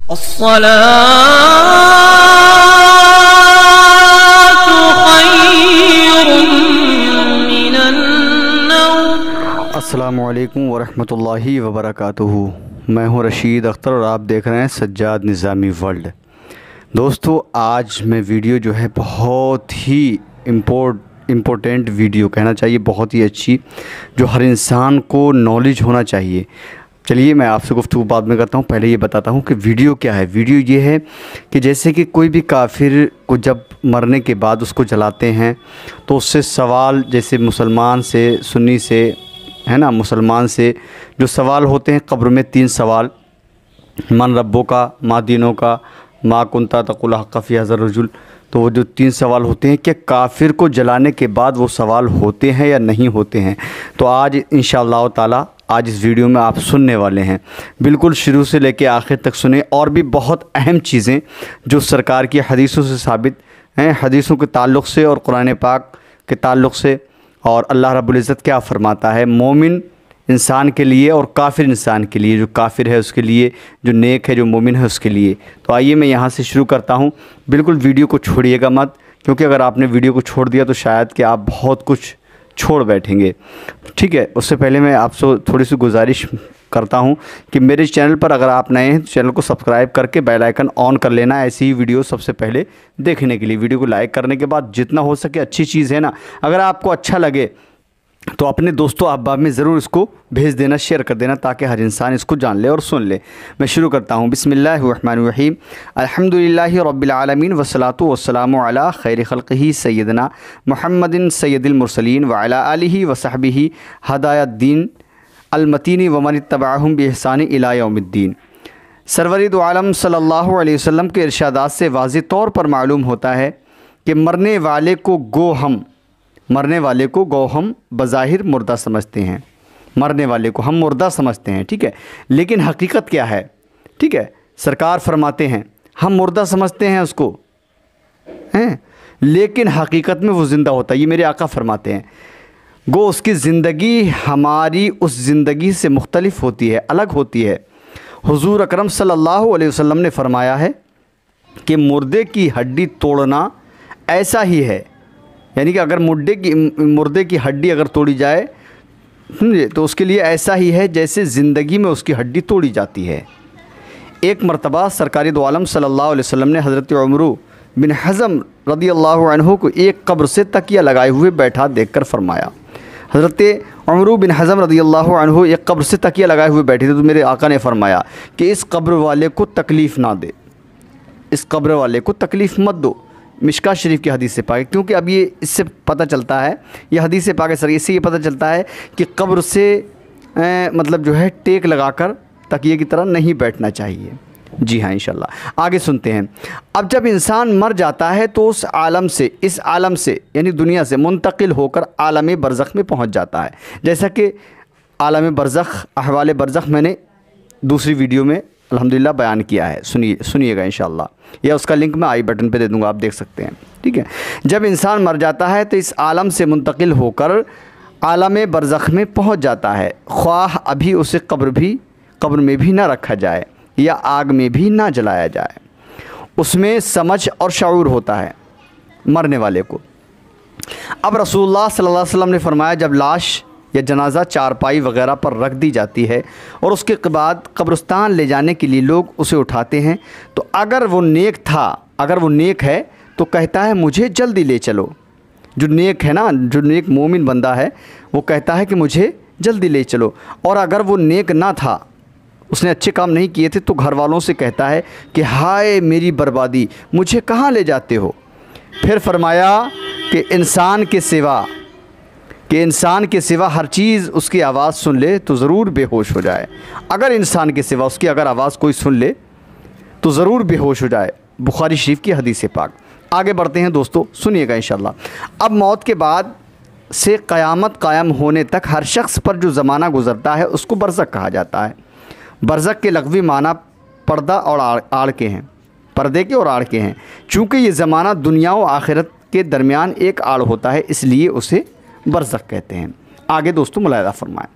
अस्सलामुअलैकुम वरहमतुल्लाहि वबरकातुहू। मैं हूं रशीद अख्तर और आप देख रहे हैं सज्जाद निज़ामी वर्ल्ड। दोस्तों, आज मैं वीडियो जो है बहुत ही इम्पोर्टेंट वीडियो कहना चाहिए, बहुत ही अच्छी, जो हर इंसान को नॉलेज होना चाहिए। चलिए मैं आपसे गुफ्तगू बाद में करता हूँ, पहले ये बताता हूँ कि वीडियो क्या है। वीडियो ये है कि जैसे कि कोई भी काफिर को जब मरने के बाद उसको जलाते हैं तो उससे सवाल, जैसे मुसलमान से, सुन्नी से, है ना, मुसलमान से जो सवाल होते हैं कब्र में, 3 सवाल, मन रब्बो का, मा दीनों का, मा कुंता तकुल हक़ फ़ी हज़र रजुल। तो वो जो 3 सवाल होते हैं कि काफिर को जलाने के बाद वो सवाल होते हैं या नहीं होते हैं। तो आज इंशाअल्लाह ताला आज इस वीडियो में आप सुनने वाले हैं, बिल्कुल शुरू से लेके आखिर तक सुने। और भी बहुत अहम चीज़ें जो सरकार की हदीसों से साबित हैं, हदीसों के ताल्लुक़ से और कुरान पाक के ताल्लुक़ से, और अल्लाह रब्बुल इज़्ज़त क्या फ़रमाता है मोमिन इंसान के लिए और काफिर इंसान के लिए, जो काफिर है उसके लिए, जो नेक है, जो मोमिन है उसके लिए। तो आइए मैं यहाँ से शुरू करता हूँ। बिल्कुल वीडियो को छोड़िएगा मत, क्योंकि अगर आपने वीडियो को छोड़ दिया तो शायद कि आप बहुत कुछ छोड़ बैठेंगे, ठीक है। उससे पहले मैं आपसे थोड़ी सी गुजारिश करता हूं कि मेरे चैनल पर अगर आप नए हैं तो चैनल को सब्सक्राइब करके बेल आइकन ऑन कर लेना, ऐसी ही वीडियो सबसे पहले देखने के लिए। वीडियो को लाइक करने के बाद जितना हो सके, अच्छी चीज़ है ना, अगर आपको अच्छा लगे तो अपने दोस्तों अहबाब में ज़रूर इसको भेज देना, शेयर कर देना, ताकि हर इंसान इसको जान ले और सुन ले। मैं शुरू करता हूँ। बिस्मिल्लाहिर्रहमानिर्रहीम, अल्हम्दुलिल्लाहि रब्बिल आलमीन वस्सलातु वस्सलामु अला खैरि खल्क़िही सय्यदना मुहम्मदिन सय्यदिल मुरसलीन व अला आलिही व सहबिही हदायद्दीन अलमतीनी व मन इत्तबअहुम बिइहसान इला यौमिद्दीन। सरवरी दो आलम सल्लल्लाहु अलैहि वसल्लम के इरशादात से वाज़ेह तौर पर मालूम होता है कि मरने वाले को गो हम बज़ाहिर मुर्दा समझते हैं, मरने वाले को हम मुर्दा समझते हैं, ठीक है। लेकिन हकीकत क्या है, ठीक है। सरकार फरमाते हैं हम मुर्दा समझते हैं उसको, हैं, लेकिन हकीकत में वो ज़िंदा होता है। ये मेरे आका फरमाते हैं, गो उसकी ज़िंदगी हमारी उस ज़िंदगी से मुख्तलिफ़ होती है, अलग होती है। हुज़ूर अकरम सल्लल्लाहु अलैहि वसल्लम ने फरमाया है कि मुर्दे की हड्डी तोड़ना ऐसा ही है, यानी कि अगर मुर्दे की हड्डी अगर तोड़ी जाए, समझे, तो उसके लिए ऐसा ही है जैसे ज़िंदगी में उसकी हड्डी तोड़ी जाती है। एक मरतबा सरकारी दो आलम सल्लल्लाहु अलैहि वसल्लम ने हज़रत उमर बिन हज़म रदियल्लाहु अन्हु को एक कब्र से तकिया लगाए हुए बैठा देखकर फरमाया। हज़रत उमर बिन हज़म रदियल्लाहु अन्हु एक कब्र से तकिया लगाए हुए बैठे थे, तो मेरे आका ने फरमाया कि इस कब्र वाले को तकलीफ़ ना दे, इस कब्र वाले को तकलीफ़ मत दो। मिशका शरीफ की हदीस से पाक, क्योंकि अब ये इससे पता चलता है, ये हदीस से पाक सर, इससे ये पता चलता है कि कब्र से मतलब जो है टेक लगाकर तकिए की तरह नहीं बैठना चाहिए। जी हाँ, इंशाल्लाह आगे सुनते हैं। अब जब इंसान मर जाता है तो उस आलम से, इस आलम से यानी दुनिया से मुंतकिल होकर आलम बरज़ख में पहुँच जाता है। जैसा कि आलम बरज़ख, अहवाल बरज़ख मैंने दूसरी वीडियो में अल्हम्दुलिल्लाह बयान किया है, सुनिएगा इंशाअल्लाह, या उसका लिंक मैं आई बटन पे दे दूंगा, आप देख सकते हैं, ठीक है। जब इंसान मर जाता है तो इस आलम से मुंतकिल होकर आलम बरज़ख में पहुंच जाता है, ख्वाह अभी उसे कब्र में भी ना रखा जाए या आग में भी ना जलाया जाए। उसमें समझ और शऊर होता है मरने वाले को। अब रसूलुल्लाह सल्लल्लाहु अलैहि वसल्लम ने फरमाया, जब लाश या जनाज़ा चारपाई वगैरह पर रख दी जाती है और उसके बाद कब्रिस्तान ले जाने के लिए लोग उसे उठाते हैं, तो अगर वो नेक है तो कहता है मुझे जल्दी ले चलो। जो नेक है ना, जो नेक मोमिन बंदा है, वो कहता है कि मुझे जल्दी ले चलो। और अगर वो नेक ना था, उसने अच्छे काम नहीं किए थे, तो घर वालों से कहता है कि हाय मेरी बर्बादी, मुझे कहाँ ले जाते हो। फिर फरमाया कि इंसान के सिवा हर चीज़ उसकी आवाज़ सुन ले तो ज़रूर बेहोश हो जाए। अगर इंसान के सिवा उसकी अगर आवाज़ कोई सुन ले तो ज़रूर बेहोश हो जाए। बुखारी शरीफ की हदीस पाक। आगे बढ़ते हैं दोस्तों, सुनिएगा इंशाअल्लाह। अब मौत के बाद से क़यामत कायम होने तक हर शख्स पर जो ज़माना गुज़रता है उसको बरज़ख कहा जाता है। बरज़ख के लग़वी माना पर्दा और आड़ के हैं, पर्दे के और आड़ के हैं। चूँकि ये ज़माना दुनिया और आखिरत के दरमियान एक आड़ होता है, इसलिए उसे बरज़ख कहते हैं। आगे दोस्तों मुलाहिज़ा फरमाएं,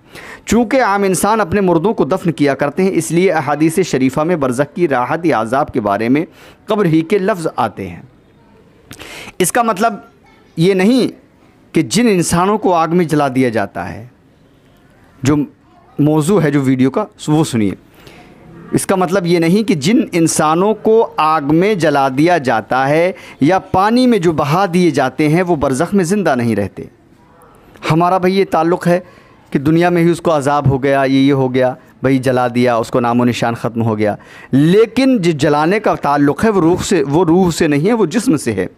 चूँकि आम इंसान अपने मुर्दों को दफन किया करते हैं, इसलिए अहादीस शरीफा में बरज़ख की राहत या अज़ाब के बारे में कब्र ही के लफ्ज़ आते हैं। इसका मतलब ये नहीं कि जिन इंसानों को आग में जला दिया जाता है, जो मौजू है जो वीडियो का वो सुनिए। इसका मतलब ये नहीं कि जिन इंसानों को आग में जला दिया जाता है या पानी में जो बहा दिए जाते हैं वो बरज़ख में ज़िंदा नहीं रहते। हमारा भाई ये ताल्लुक़ है कि दुनिया में ही उसको अज़ाब हो गया, ये हो गया, भाई जला दिया, उसको नामो निशान ख़त्म हो गया। लेकिन जो जलाने का ताल्लुक़ है वो रूह से नहीं है, वो जिस्म से है।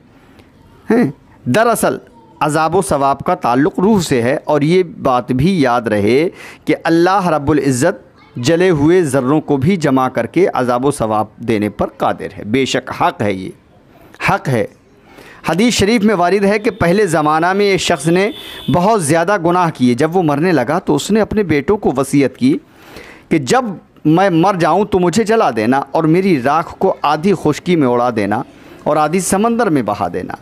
दरअसल अज़ाब व सवाब का ताल्लुक़ रूह से है। और ये बात भी याद रहे कि अल्लाह रब्बुल इज़्ज़त जले हुए ज़र्रों को भी जमा करके अज़ाब व सवाब देने पर कादिर है। बेशक हक़ है, ये हक़ है। हदीस शरीफ में वारिद है कि पहले ज़माना में एक शख्स ने बहुत ज़्यादा गुनाह किए। जब वो मरने लगा तो उसने अपने बेटों को वसीयत की कि जब मैं मर जाऊं तो मुझे जला देना और मेरी राख को आधी खुश्की में उड़ा देना और आधी समंदर में बहा देना।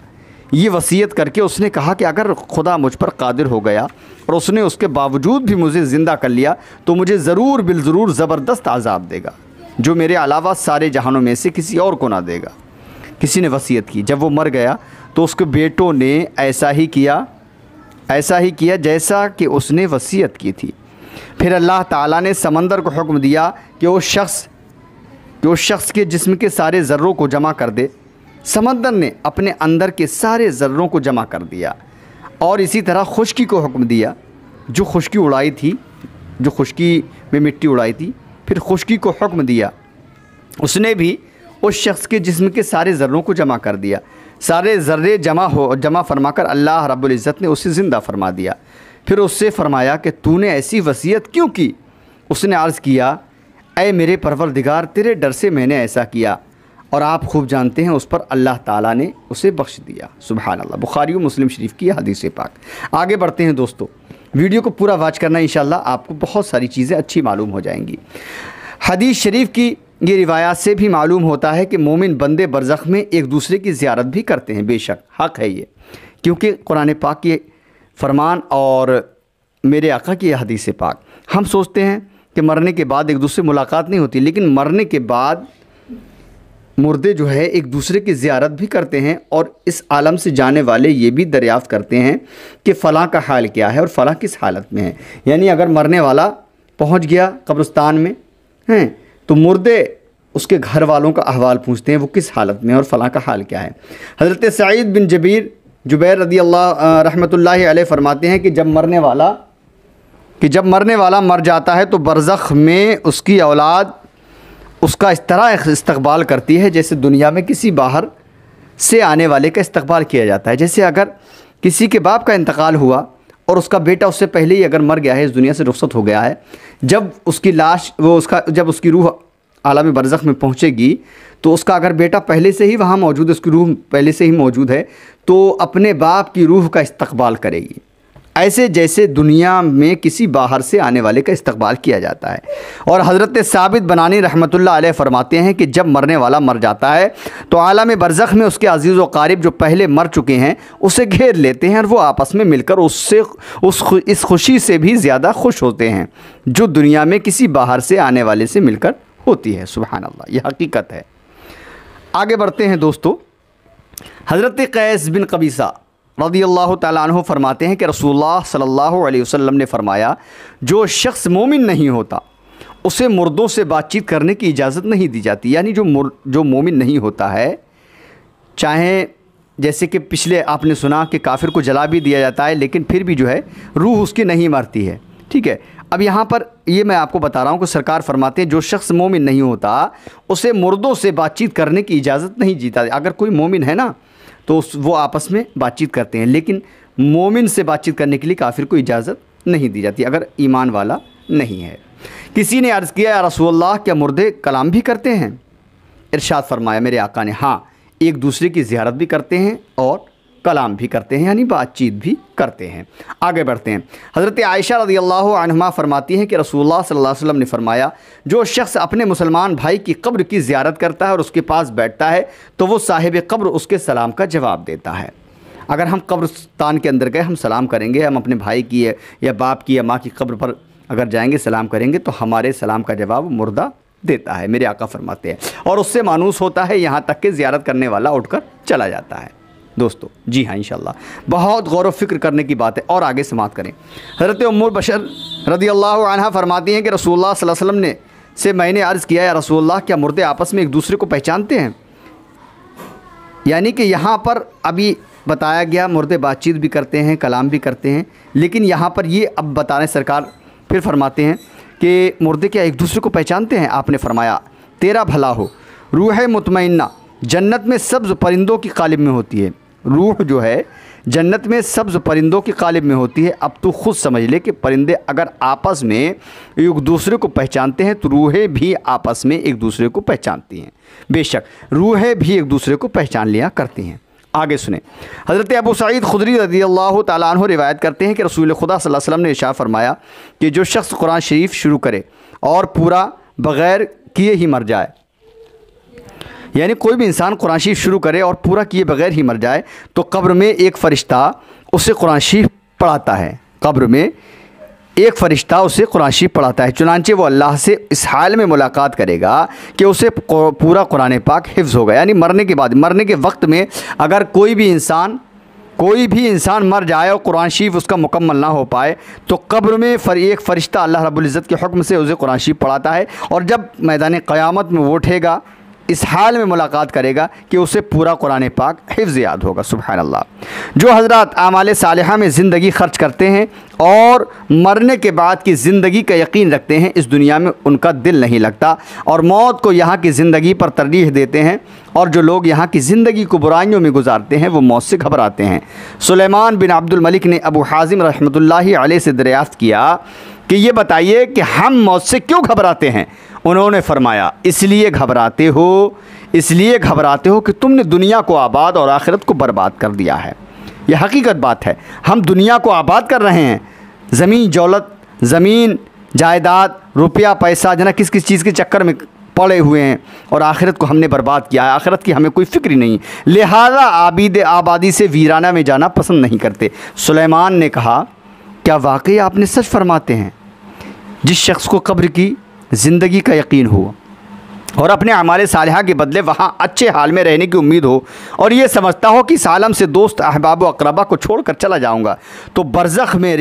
ये वसीयत करके उसने कहा कि अगर खुदा मुझ पर कादिर हो गया और उसने उसके बावजूद भी मुझे ज़िंदा कर लिया तो मुझे ज़रूर बिलज़रूर ज़बरदस्त आज़ाब देगा, जो मेरे अलावा सारे जहानों में से किसी और को ना देगा। किसी ने वसीयत की। जब वो मर गया तो उसके बेटों ने ऐसा ही किया जैसा कि उसने वसीयत की थी। फिर अल्लाह ताला ने समंदर को हुक्म दिया कि उस शख्स के जिस्म के सारे ज़र्रों को जमा कर दे। समंदर ने अपने अंदर के सारे ज़र्रों को जमा कर दिया। और इसी तरह खुश्की को हुक्म दिया, जो खुश्की उड़ाई थी, जो खुश्की में मिट्टी उड़ाई थी, फिर खुश्की को हुक्म दिया, उसने भी उस शख्स के जिस्म के सारे ज़र्रों को जमा कर दिया। सारे ज़र्रे जमा फरमाकर अल्लाह रब्बुल इज़्ज़त ने उसे ज़िंदा फरमा दिया। फिर उससे फरमाया कि तूने ऐसी वसीयत क्यों की? उसने अर्ज़ किया, ऐ मेरे परवरदिगार, तेरे डर से मैंने ऐसा किया। और आप खूब जानते हैं उस पर अल्लाह ताला ने उसे बख्श दिया। सुभान अल्लाह। बुखारी और मुस्लिम शरीफ की हदीस पाक। आगे बढ़ते हैं दोस्तों, वीडियो को पूरा वॉच करना, इंशाअल्लाह आपको बहुत सारी चीज़ें अच्छी मालूम हो जाएंगी। हदीस शरीफ की ये रिवायात से भी मालूम होता है कि मोमिन बंदे बरज़ख में एक दूसरे की ज़ियारत भी करते हैं। बेशक हक़ है ये, क्योंकि कुरान पाक के फरमान और मेरे आका की हदीस पाक। हम सोचते हैं कि मरने के बाद एक दूसरे मुलाकात नहीं होती, लेकिन मरने के बाद मुर्दे जो है एक दूसरे की ज़ियारत भी करते हैं और इस आलम से जाने वाले ये भी दरियाफ़्त करते हैं कि फ़लाँ का हाल क्या है और फ़लाँ किस हालत में है। यानी अगर मरने वाला पहुंच गया कब्रिस्तान में हैं तो मुर्दे उसके घर वालों का अहवाल पूछते हैं, वो किस हालत में है और फ़लाँ का हाल क्या है। हज़रत सईद बिन जुबैर रज़ी अल्लाह रहमतुल्लाहि अलैह फरमाते हैं कि जब मरने वाला मर जाता है तो बरज़ख में उसकी औलाद उसका इस तरह इस्तकबाल करती है जैसे दुनिया में किसी बाहर से आने वाले का इस्तकबाल किया जाता है। जैसे अगर किसी के बाप का इंतकाल हुआ और उसका बेटा उससे पहले ही अगर मर गया है, इस दुनिया से रुखसत हो गया है, जब उसकी लाश जब उसकी रूह आलम बरज़ख में पहुँचेगी तो उसका अगर बेटा पहले से ही वहाँ मौजूद है, उसकी रूह पहले से ही मौजूद है, तो अपने बाप की रूह का इस्तकबाल करेगी, ऐसे जैसे दुनिया में किसी बाहर से आने वाले का इस्तकबाल किया जाता है। और हज़रत साबित बनानी रहमतुल्लाह अलैह फरमाते हैं कि जब मरने वाला मर जाता है तो आलम बरज़ख में उसके अजीज़ व क़ारिब जो पहले मर चुके हैं उसे घेर लेते हैं और वो आपस में मिलकर उससे इस खुशी से भी ज़्यादा खुश होते हैं जो दुनिया में किसी बाहर से आने वाले से मिलकर होती है। सुभान अल्लाह, ये हकीकत है। आगे बढ़ते हैं दोस्तों, हज़रत कैस बिन कबीसा रज़ियल्लाहु ताला अन्हु फरमाते हैं कि रसूलुल्लाह सल्लल्लाहु अलैहि वसल्लम ने फरमाया, जो शख्स मोमिन नहीं होता उसे मुर्दों से बातचीत करने की इजाज़त नहीं दी जाती। यानी जो मोमिन नहीं होता है, चाहे जैसे कि पिछले आपने सुना कि काफिर को जला भी दिया जाता है लेकिन फिर भी जो है रूह उसकी नहीं मरती है। ठीक है, अब यहाँ पर ये मैं आपको बता रहा हूँ कि सरकार फरमाते हैं जो शख्स मोमिन नहीं होता उसे मुर्दों से बातचीत करने की इजाज़त नहीं दी जाती। अगर कोई मोमिन है ना तो वो आपस में बातचीत करते हैं, लेकिन मोमिन से बातचीत करने के लिए काफिर को इजाज़त नहीं दी जाती अगर ईमान वाला नहीं है। किसी ने अर्ज़ किया, या रसूलल्लाह, क्या मुर्दे कलाम भी करते हैं? इरशाद फरमाया मेरे आका ने, हाँ, एक दूसरे की ज़ियारत भी करते हैं और कलाम भी करते हैं, यानी बातचीत भी करते हैं। आगे बढ़ते हैं, हज़रत आयशा रज़ियल्लाहु अन्हा फरमाती हैं कि रसूलुल्लाह सल्लल्लाहु अलैहि वसल्लम ने फरमाया, जो शख्स अपने मुसलमान भाई की कब्र की ज़ियारत करता है और उसके पास बैठता है तो वो साहिब कब्र उसके सलाम का जवाब देता है। अगर हम कब्रिस्तान के अंदर गए, हम सलाम करेंगे, हम अपने भाई की या बाप की या माँ की कब्र पर अगर जाएंगे सलाम करेंगे तो हमारे सलाम का जवाब मुर्दा देता है, मेरे आका फरमाते हैं। और उससे मानूस होता है, यहाँ तक कि ज़ियारत करने वाला उठकर चला जाता है। दोस्तों जी हाँ, इंशाअल्लाह बहुत गौर व फिक्र करने की बात है। और आगे समाप्त करें। हज़रत उम्मुल बशर रज़ियल्लाहु अन्हा फरमाती हैं कि रसूलुल्लाह सल्लल्लाहु अलैहि वसल्लम से मैंने अर्ज़ किया, या रसूलुल्लाह क्या मुर्दे आपस में एक दूसरे को पहचानते हैं? यानी कि यहाँ पर अभी बताया गया मुर्दे बातचीत भी करते हैं, कलाम भी करते हैं, लेकिन यहाँ पर ये अब बता रहे सरकार फिर फरमाते हैं कि मुर्दे क्या एक दूसरे को पहचानते हैं? आपने फरमाया तेरा भला हो, रूह मुतमइन्ना जन्नत में सब्ज़ परिंदों की कालिब में होती है। रूह जो है जन्नत में सब्ज़ परिंदों की कालिब में होती है। अब तू खुद समझ ले कि परिंदे अगर आपस में एक दूसरे को पहचानते हैं तो रूहें भी आपस में एक दूसरे को पहचानती हैं। बेशक रूहें भी एक दूसरे को पहचान लिया करती हैं। आगे सुने। हज़रत अबू सईद खुदरी रज़ियल्लाहु ताला अन्हु रिवायत करते हैं कि रसूल खुदा सल्लल्लाहु अलैहि वसल्लम ने इरशाद फरमाया कि जो शख्स कुरान शरीफ शुरू करे और पूरा बग़ैर किए ही मर जाए, यानी कोई भी इंसान कुरान शरीफ शुरू करे और पूरा किए बगैर ही मर जाए, तो कब्र में एक फ़रिश्ता उसे कुरान शरीफ पढ़ाता है। कब्र में एक फ़रिश्ता उसे कुरान शरीफ पढ़ाता है। चुनांचे वो अल्लाह से इस हाल में मुलाकात करेगा कि उसे पूरा कुरान पाक हिफ्ज़ होगा। यानी मरने के बाद, मरने के वक्त में अगर कोई भी इंसान मर जाए और कुरान शरीफ उसका मुकम्मल ना हो पाए, तो कब्र में एक फ़रिश्ता अल्लाह रब्बुल इज़्ज़त के हुक्म से उसे कुरान शरीफ पढ़ाता है। और जब मैदान क़यामत में वो उठेगा, इस हाल में मुलाकात करेगा कि उसे पूरा कुरान पाक हिफ्ज़ याद होगा। सुभान अल्लाह। जो हज़रात आमाले सालिहा में ज़िंदगी खर्च करते हैं और मरने के बाद की ज़िंदगी का यकीन रखते हैं, इस दुनिया में उनका दिल नहीं लगता और मौत को यहाँ की ज़िंदगी पर तरजीह देते हैं। और जो लोग यहाँ की ज़िंदगी को बुराइयों में गुजारते हैं वो मौत से घबराते हैं। सुलेमान बिन अब्दुल मलिक ने अबू हाज़िम रहमतुल्लाहि अलैह से दरियाफ़्त किया कि ये बताइए कि हम मौत से क्यों घबराते हैं? उन्होंने फरमाया, इसलिए घबराते हो कि तुमने दुनिया को आबाद और आखिरत को बर्बाद कर दिया है। यह हकीकत बात है। हम दुनिया को आबाद कर रहे हैं, ज़मीन जायदाद रुपया पैसा जना किस किस चीज़ के चक्कर में पड़े हुए हैं, और आखिरत को हमने बर्बाद किया है। आखिरत की हमें कोई फ़िक्र नहीं, लिहाजा आबादी से वीराना में जाना पसंद नहीं करते। सुलेमान ने कहा, क्या वाकई आपने सच फरमाते हैं? जिस शख्स को कब्र की ज़िंदगी का यकीन हो और अपने अमाले सालिहा के बदले वहाँ अच्छे हाल में रहने की उम्मीद हो और ये समझता हो कि इस आलम से दोस्त अहबाब व अक़रबा को छोड़कर चला जाऊँगा, तो बरज़ख में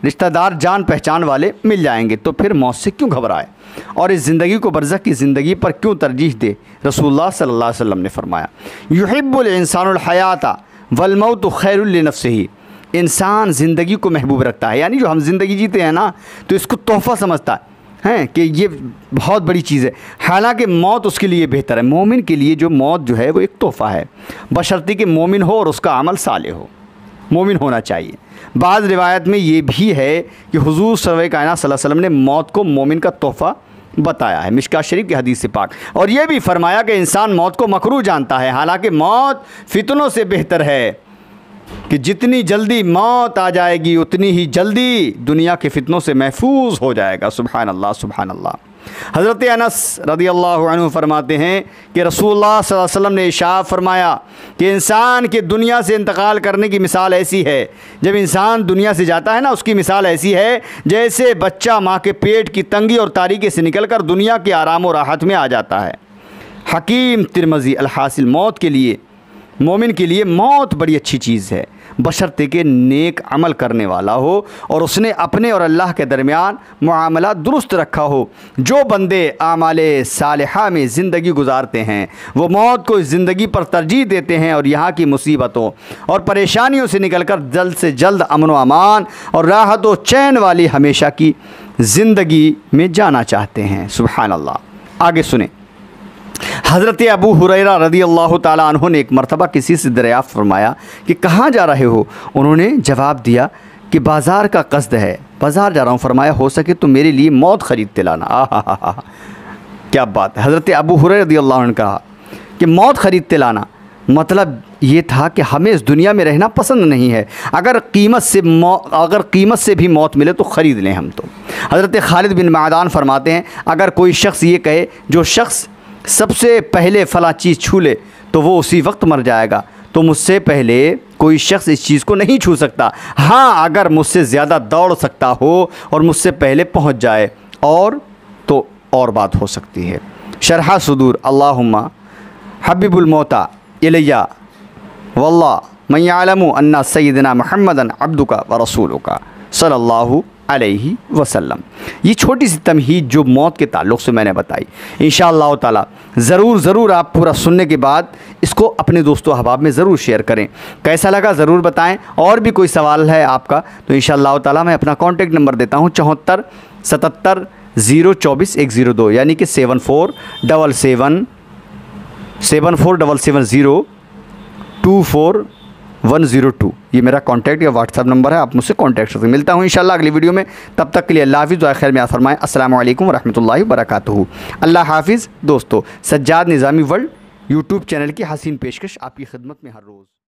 रिश्तेदार जान पहचान वाले मिल जाएंगे, तो फिर मौत से क्यों घबराए और इस ज़िंदगी को बरज़ख की ज़िंदगी पर क्यों तरजीह दे? रसूलुल्लाह सल्लल्लाहु अलैहि वसल्लम ने फरमाया, युहिब्बुल इंसानुल हयाता वल मौतु खैरुल लिनफ्सिही। इंसान ज़िंदगी को महबूब रखता है, यानी जो हम ज़िंदगी जीते हैं ना, तो इसको तोहफ़ा समझता है कि ये बहुत बड़ी चीज़ है, हालांकि मौत उसके लिए बेहतर है। मोमिन के लिए जो मौत जो है वो एक तोहफ़ा है, बशर्ते कि मोमिन हो और उसका अमल साले हो, मोमिन होना चाहिए। बाज़ रिवायत में ये भी है कि हुज़ूर सर्वर कायनात सल्लल्लाहु अलैहि वसल्लम ने मौत को मोमिन का तोहफ़ा बताया है, मिशकात शरीफ की हदीस से पाक। और ये भी फरमाया कि इंसान मौत को मकरूह जानता है, हालांकि मौत फितनों से बेहतर है कि जितनी जल्दी मौत आ जाएगी उतनी ही जल्दी दुनिया के फितनों से महफूज हो जाएगा। सुभान अल्लाह, सुभान अल्लाह। हज़रत अनस रज़ियल्लाहु अन्हु फरमाते हैं कि रसूलुल्लाह सल्लल्लाहु अलैहि वसल्लम ने इरशाद फरमाया कि इंसान के दुनिया से इंतकाल करने की मिसाल ऐसी है, जब इंसान दुनिया से जाता है ना, उसकी मिसाल ऐसी है जैसे बच्चा माँ के पेट की तंगी और तारीकी से निकल कर दुनिया के आराम और राहत में आ जाता है। हकीम तिरमिज़ी अलहासिल, मौत के लिए, मोमिन के लिए मौत बड़ी अच्छी चीज़ है, बशर्ते के नेक अमल करने वाला हो और उसने अपने और अल्लाह के दरमियान मुआमला दुरुस्त रखा हो। जो बंदे आमाले सालिहा में ज़िंदगी गुजारते हैं वो मौत को इस ज़िंदगी पर तरजीह देते हैं और यहाँ की मुसीबतों और परेशानियों से निकलकर जल्द से जल्द अमन व अमान और राहत व चैन वाली हमेशा की ज़िंदगी में जाना चाहते हैं। सुभान अल्लाह। आगे सुने। हज़रत अबू हुरैरा रज़ियल्लाहु ताला अन्हु ने एक मरतबा किसी से दरियाफ़्त फरमाया कि कहाँ जा रहे हो? उन्होंने जवाब दिया कि बाज़ार का कस्द है, बाज़ार जा रहा हूँ। फरमाया, हो सके तो मेरे लिए मौत ख़रीदते लाना। आहा, क्या बात है। हज़रत अबू हुरैरा रज़ियल्लाहु अन्हु ने कहा कि मौत ख़रीदते लाना, मतलब ये था कि हमें इस दुनिया में रहना पसंद नहीं है, अगर कीमत से भी मौत मिले तो ख़रीद लें हम तो। हज़रत खालिद बिन मादान फरमाते हैं, अगर कोई शख्स ये कहे, जो शख्स सबसे पहले फ़ला चीज़ छू ले तो वो उसी वक्त मर जाएगा। तो मुझसे पहले कोई शख्स इस चीज़ को नहीं छू सकता। हाँ, अगर मुझसे ज़्यादा दौड़ सकता हो और मुझसे पहले पहुँच जाए और बात हो सकती है। शरहा सुदूर अल्लाहुम्मा हबीबुल मौता इलैया वल्लाह मैं यालमु अन्ना सय्यदना मुहम्मदन अब्दुका व रसूलुका सल्लल्लाहु अलैहि वसल्लम। ये छोटी सी तमहीद जो मौत के ताल्लुक़ से मैंने बताई, इंशाअल्लाह ताला ज़रूर आप पूरा सुनने के बाद इसको अपने दोस्तों अहबाब में ज़रूर शेयर करें। कैसा लगा ज़रूर बताएं। और भी कोई सवाल है आपका तो इंशाअल्लाह ताला मैं अपना कॉन्टेक्ट नंबर देता हूँ 74 77 024 102, यानी कि 747707477024 ये मेरा कॉन्टैक्ट या व्हाट्सअप नंबर है। आप मुझसे कॉन्टैक्ट करते। मिलता हूँ इंशाल्लाह अगली वीडियो में। तब तक के लिए अल्लाह हाफ़िज़, दुआ खैर में फरमाएं। अस्सलामु अलैकुम वरहमतुल्लाहि वबरकातुहू। अल्लाह हाफ़िज़ दोस्तों। सज्जाद निज़ामी वर्ल्ड यूट्यूब चैनल की हसीन पेशकश आपकी खिदमत में हर रोज़।